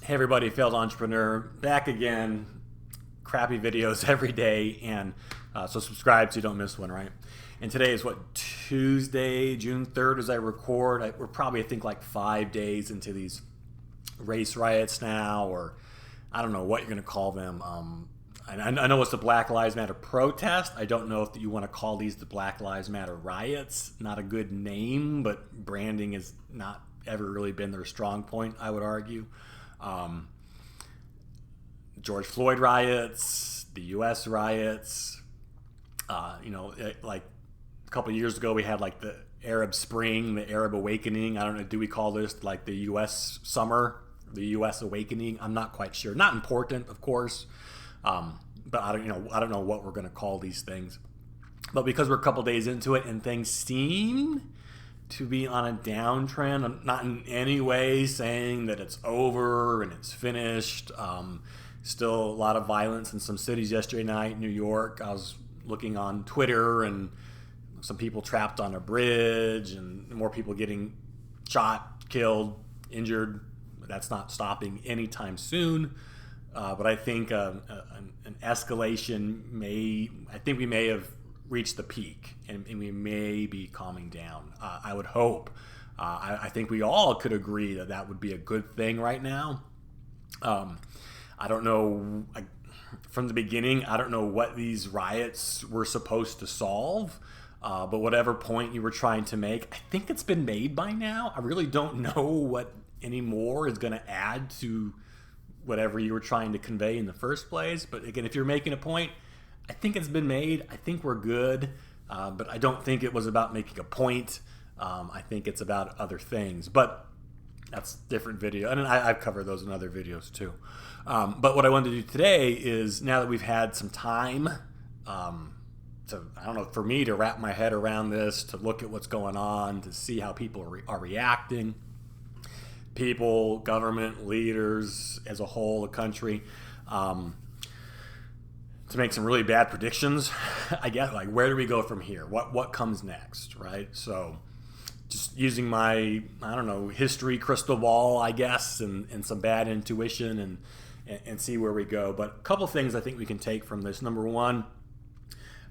Hey everybody, failed entrepreneur, back again. Crappy videos every day, and so subscribe so you don't miss one, right? And today is what, Tuesday, June 3rd as I record. We're probably, I think, like 5 days into these race riots now, or I don't know what you're going to call them. I know it's the Black Lives Matter protest. I don't know if you want to call these the Black Lives Matter riots. Not a good name, but branding has not ever really been their strong point, I would argue. George Floyd riots, the U.S. riots. Like a couple of years ago, we had like the Arab Spring, the Arab Awakening. I don't know. Do we call this like the U.S. Summer, the U.S. Awakening? I'm not quite sure. Not important, of course, but I don't know what we're going to call these things. But because we're a couple days into it and things seem to be on a downtrend, I'm not in any way saying that it's over and it's finished. Still a lot of violence in some cities yesterday night. New York, I was looking on Twitter, and some people trapped on a bridge and more people getting shot, killed, injured. That's not stopping anytime soon. But I think an escalation we may have reached the peak, and we may be calming down. I would hope. I think we all could agree that that would be a good thing right now. I don't know, from the beginning, I don't know what these riots were supposed to solve, but whatever point you were trying to make, I think it's been made by now. I really don't know what anymore is going to add to whatever you were trying to convey in the first place. But again, if you're making a point, I think it's been made. I think we're good, but I don't think it was about making a point. I think it's about other things, but that's a different video, and I've covered those in other videos too. But what I wanted to do today is, now that we've had some time for me to wrap my head around this, to look at what's going on, to see how people are reacting, people, government, leaders as a whole, the country, to make some really bad predictions, I guess, like where do we go from here? What comes next, right? So just using my, history crystal ball, I guess, and some bad intuition and see where we go. But a couple things I think we can take from this. Number one,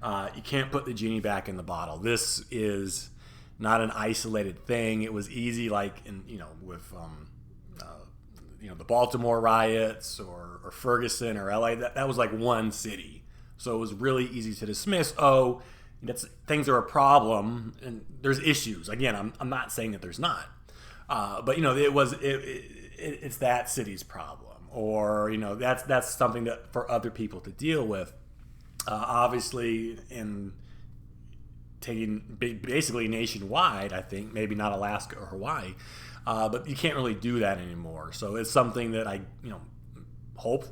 you can't put the genie back in the bottle. This is not an isolated thing. It was easy, like with the Baltimore riots or Ferguson or LA. That was like one city, so it was really easy to dismiss. Oh, things are a problem, and there's issues. Again, I'm not saying that there's not, but it's that city's problem, or that's something that for other people to deal with. Obviously, in taking basically nationwide, I think maybe not Alaska or Hawaii, but you can't really do that anymore. So it's something that I hope.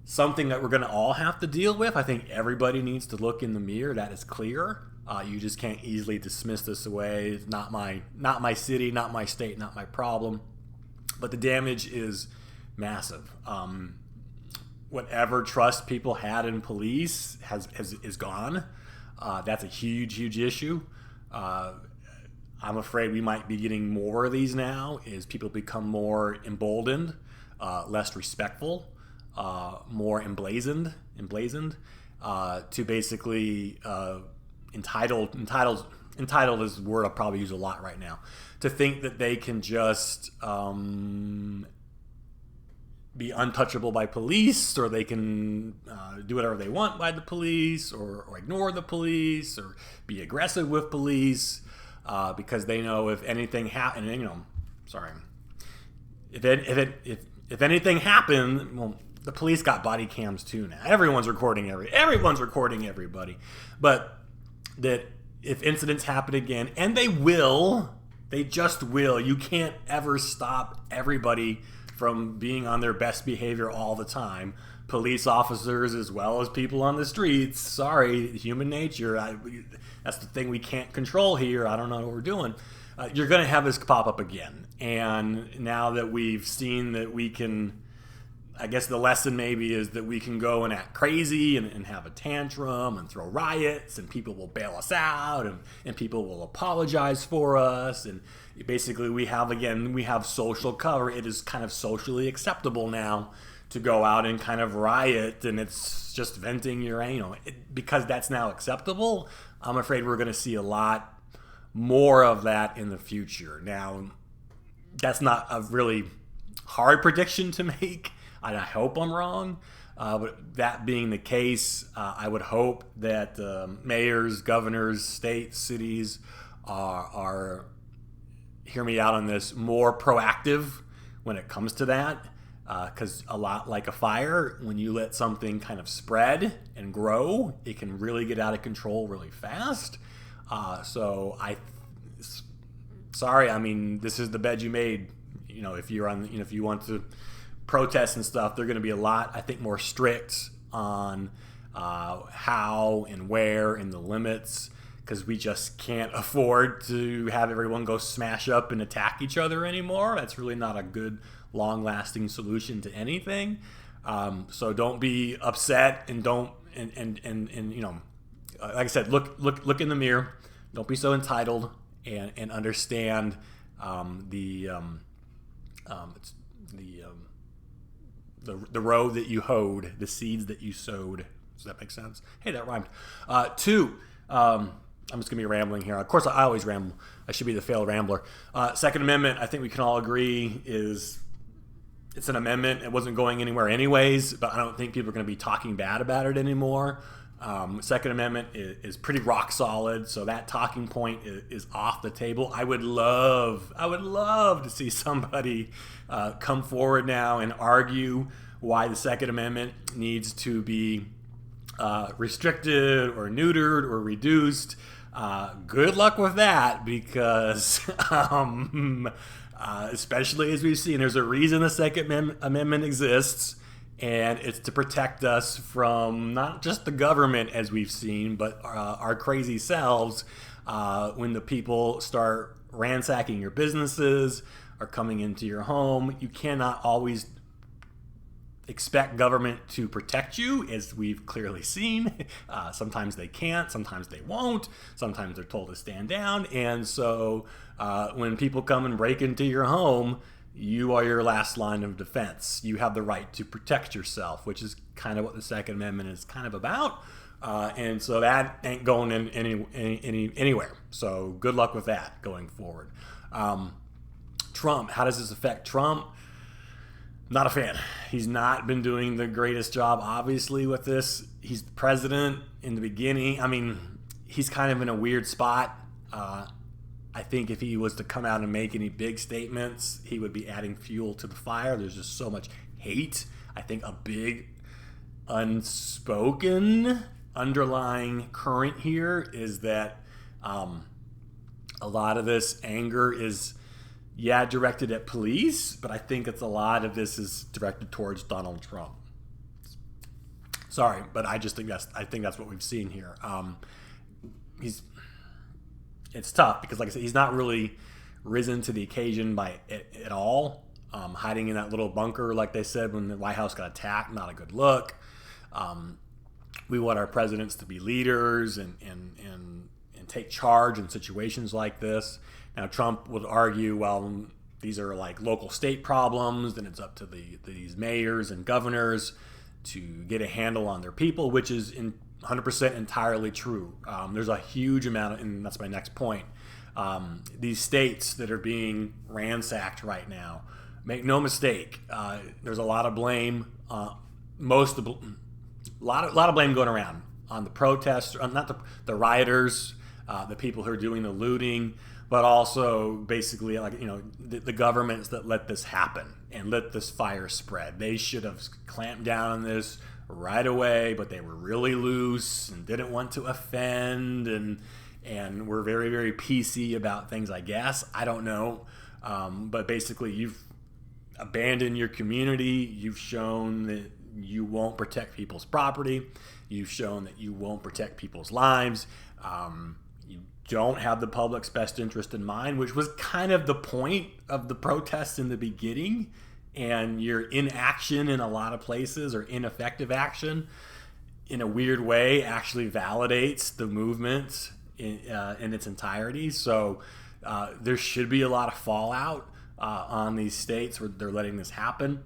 Something that we're going to all have to deal with. I think everybody needs to look in the mirror. That is clear. You just can't easily dismiss this away. It's not my city, not my state, not my problem. But the damage is massive. Whatever trust people had in police is gone. That's a huge issue. I'm afraid we might be getting more of these now as people become more emboldened, less respectful, more emblazoned to basically entitled is a word I'll probably use a lot right now, to think that they can just be untouchable by police, or they can do whatever they want by the police, or ignore the police, or be aggressive with police, because they know if anything happened, if anything happened, well, the police got body cams too now. Everyone's recording everybody. But that if incidents happen again, and they just will, you can't ever stop everybody from being on their best behavior all the time. Police officers as well as people on the streets. Sorry, human nature. That's the thing we can't control here. I don't know what we're doing. You're going to have this pop up again. And now that we've seen that we can, I guess the lesson maybe is that we can go and act crazy and have a tantrum and throw riots, and people will bail us out, and people will apologize for us, and basically we have social cover. It is kind of socially acceptable now to go out and kind of riot, and it's just venting your, because that's now acceptable. I'm afraid we're going to see a lot more of that in the future. Now, that's not a really hard prediction to make. I hope I'm wrong. But that being the case, I would hope that mayors, governors, states, cities are, hear me out on this, more proactive when it comes to that. Because a lot like a fire, when you let something kind of spread and grow, it can really get out of control really fast. Sorry, I mean, this is the bed you made. If you're on, if you want to protest and stuff, they're going to be a lot, I think, more strict on how and where and the limits, because we just can't afford to have everyone go smash up and attack each other anymore. That's really not a good, long-lasting solution to anything. So don't be upset, and don't like I said, look in the mirror. Don't be so entitled, and understand the road that you hoed, the seeds that you sowed. Does that make sense? Hey, that rhymed. Two, I'm just going to be rambling here. Of course, I always ramble. I should be the failed rambler. Second Amendment, I think we can all agree, it's an amendment. It wasn't going anywhere anyways, but I don't think people are going to be talking bad about it anymore. Second Amendment is pretty rock solid, so that talking point is off the table. I would love to see somebody come forward now and argue why the Second Amendment needs to be restricted or neutered or reduced. Good luck with that, because especially as we've seen, there's a reason the Second Amendment exists. And it's to protect us from not just the government, as we've seen, but our crazy selves when the people start ransacking your businesses or coming into your home. You cannot always expect government to protect you, as we've clearly seen. Sometimes they can't, sometimes they won't, sometimes they're told to stand down. And so when people come and break into your home, you are your last line of defense. You have the right to protect yourself, which is kind of what the Second Amendment is kind of about. And so that ain't going in anywhere. So good luck with that going forward. Trump, how does this affect Trump? Not a fan. He's not been doing the greatest job, obviously, with this. He's the president in the beginning. I mean, he's kind of in a weird spot. I think if he was to come out and make any big statements, he would be adding fuel to the fire. There's just so much hate. I think a big unspoken underlying current here is that a lot of this anger is, directed at police, but I think a lot of this is directed towards Donald Trump. Sorry, but I think that's what we've seen here. It's tough because, like I said, he's not really risen to the occasion at all. Hiding in that little bunker, like they said, when the White House got attacked, not a good look. We want our presidents to be leaders and take charge in situations like this. Now, Trump would argue, well, these are like local state problems, and it's up to these mayors and governors to get a handle on their people, which is 100% entirely true. There's a huge amount, and that's my next point. These states that are being ransacked right now, make no mistake, there's a lot of blame. A lot of blame going around on the protesters, not the rioters, the people who are doing the looting, but also basically the governments that let this happen and let this fire spread. They should have clamped down on this right away, but they were really loose and didn't want to offend and were very, very PC about things, I guess. I don't know. But basically, you've abandoned your community. You've shown that you won't protect people's property. You've shown that you won't protect people's lives. You don't have the public's best interest in mind, which was kind of the point of the protests in the beginning. and your inaction in a lot of places, or ineffective action, in a weird way, actually validates the movement in its entirety. So there should be a lot of fallout on these states where they're letting this happen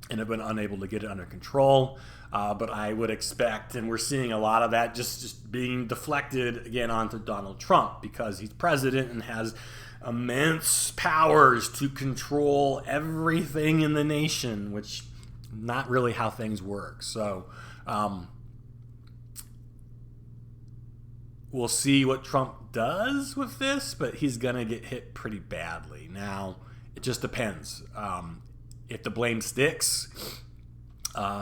and have been unable to get it under control. But I would expect, and we're seeing a lot of that just being deflected again onto Donald Trump, because he's president and has immense powers to control everything in the nation, which not really how things work. So we'll see what Trump does with this, but he's going to get hit pretty badly. Now, it just depends. If the blame sticks,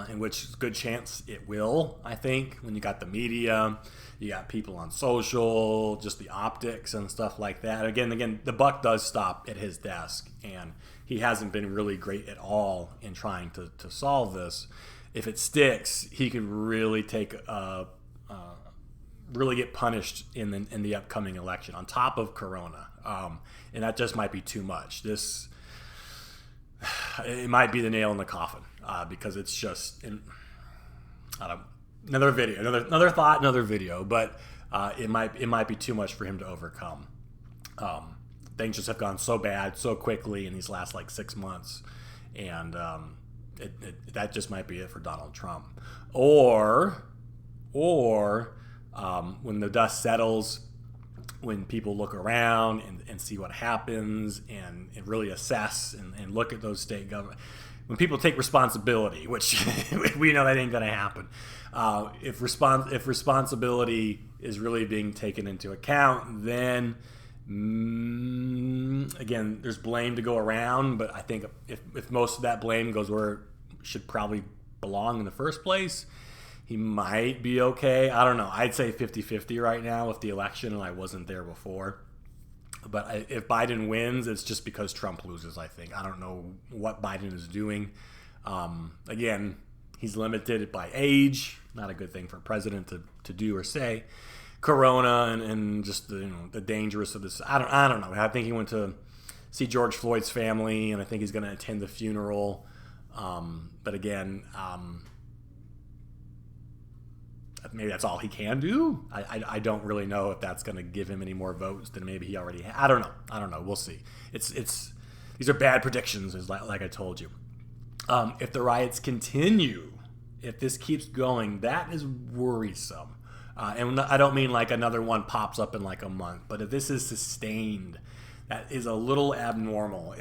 in which is a good chance it will, I think, when you got the media, you got people on social, just the optics and stuff like that. Again, the buck does stop at his desk, and he hasn't been really great at all in trying to solve this. If it sticks, he could really really get punished in the upcoming election on top of Corona, and that just might be too much. It might be the nail in the coffin, because it's just another video, another thought, another video. But it might be too much for him to overcome. Things just have gone so bad so quickly in these last 6 months, and that just might be it for Donald Trump. Or when the dust settles, when people look around and see what happens and really assess and look at those state government, when people take responsibility, which we know that ain't going to happen, if responsibility is really being taken into account, then again, there's blame to go around. But I think if most of that blame goes where it should probably belong in the first place, he might be okay. I don't know. I'd say 50-50 right now with the election, and I wasn't there before. But if Biden wins, it's just because Trump loses, I think. I don't know what Biden is doing. Again, he's limited by age. Not a good thing for a president to do or say. Corona and just the dangerous of this. I don't know. I think he went to see George Floyd's family, and I think he's going to attend the funeral. But again, maybe that's all he can do. I don't really know if that's going to give him any more votes than maybe he already had. I don't know. We'll see. These are bad predictions, like I told you. If the riots continue, if this keeps going, that is worrisome. And I don't mean another one pops up in a month, but if this is sustained, that is a little abnormal.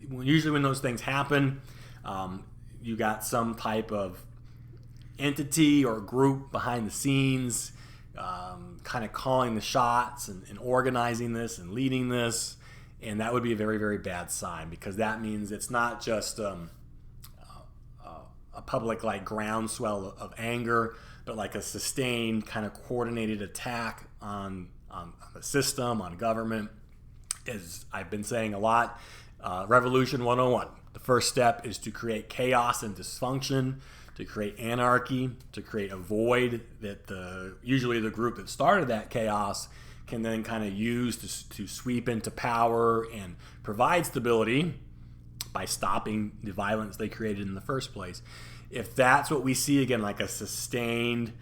Usually when those things happen, you got some type of entity or group behind the scenes, kind of calling the shots and organizing this and leading this, and that would be a very, very bad sign, because that means it's not just a public groundswell of anger, but a sustained kind of coordinated attack on the system, on government. As I've been saying a lot, Revolution 101. The first step is to create chaos and dysfunction, to create anarchy, to create a void that usually the group that started that chaos can then kind of use to sweep into power and provide stability by stopping the violence they created in the first place. If that's what we see, again, a sustained,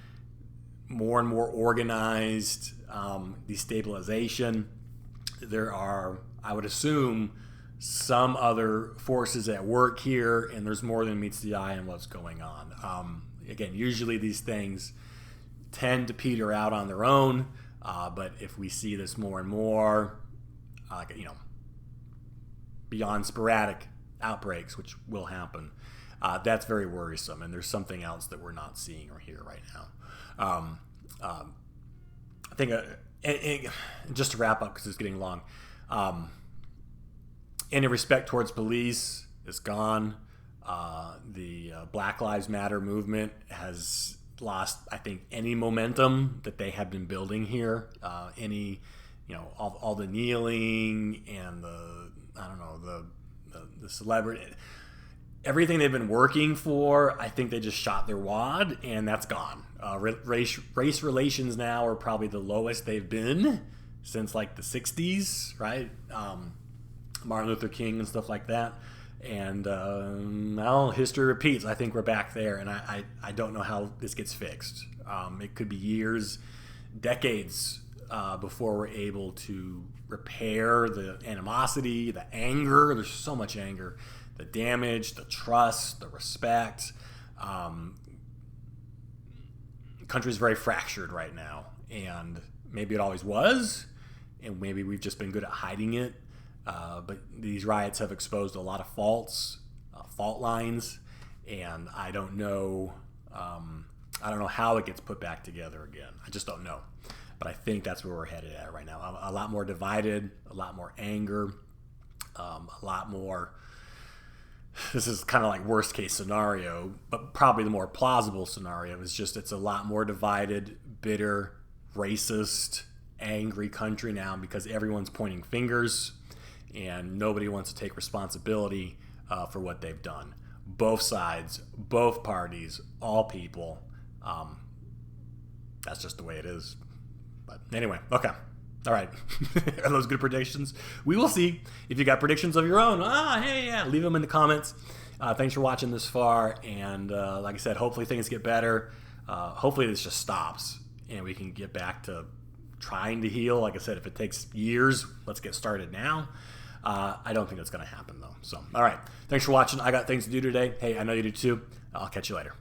more and more organized destabilization, there are, I would assume, some other forces at work here, and there's more than meets the eye in what's going on. Again, usually these things tend to peter out on their own, but if we see this more and more, beyond sporadic outbreaks, which will happen, that's very worrisome, and there's something else that we're not seeing or hear right now. I think, just to wrap up, because it's getting long, any respect towards police is gone. The Black Lives Matter movement has lost, I think, any momentum that they have been building here. All the kneeling and the celebrity, everything they've been working for, I think they just shot their wad, and that's gone. Race relations now are probably the lowest they've been since the 60s, right? Martin Luther King and stuff like that. And well, history repeats. I think we're back there, and I don't know how this gets fixed. It could be years, decades before we're able to repair the animosity, the anger. There's so much anger, the damage, the trust, the respect. The country's very fractured right now, and maybe it always was, and maybe we've just been good at hiding it. But these riots have exposed a lot of fault lines, and I don't know how it gets put back together again. I just don't know. But I think that's where we're headed at right now. A lot more divided, a lot more anger, a lot more. This is kind of like worst case scenario, but probably the more plausible scenario is just it's a lot more divided, bitter, racist, angry country now because everyone's pointing fingers and nobody wants to take responsibility for what they've done. Both sides, both parties, all people. That's just the way it is. But anyway, okay. All right. Are those good predictions? We will see. If you got predictions of your own, hey, yeah, leave them in the comments. Thanks for watching this far. And like I said, hopefully things get better. Hopefully this just stops and we can get back to trying to heal. Like I said, if it takes years, let's get started now. I don't think that's going to happen, though. So, all right. Thanks for watching. I got things to do today. Hey, I know you do too. I'll catch you later.